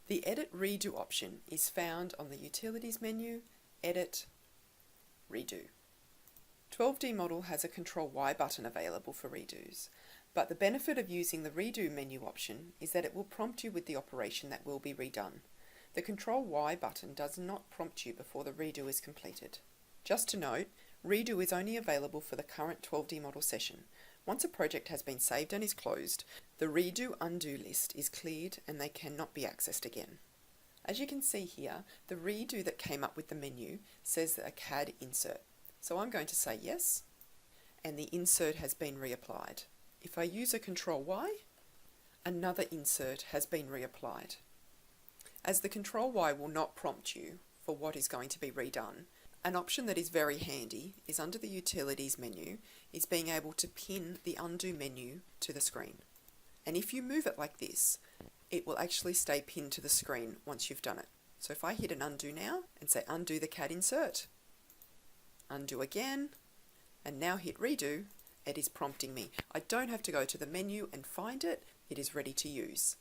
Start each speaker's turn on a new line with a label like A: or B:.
A: The Edit Redo option is found on the Utilities menu, Edit, Redo. 12D Model has a Ctrl-Y button available for redos, but the benefit of using the Redo menu option is that it will prompt you with the operation that will be redone. The Ctrl-Y button does not prompt you before the redo is completed. Just to note, Redo is only available for the current 12D Model session. Once a project has been saved and is closed, the Redo Undo list is cleared and they cannot be accessed again. As you can see here, the redo that came up with the menu says that a CAD insert. So I'm going to say yes, and the insert has been reapplied. If I use a Ctrl-Y, another insert has been reapplied. As the Ctrl-Y will not prompt you for what is going to be redone, an option that is very handy is under the Utilities menu is being able to pin the Undo menu to the screen. And if you move it like this, it will actually stay pinned to the screen once you've done it. So if I hit an Undo now and say Undo the CAD insert, Undo again, and now hit Redo, it is prompting me. I don't have to go to the menu and find it, it is ready to use.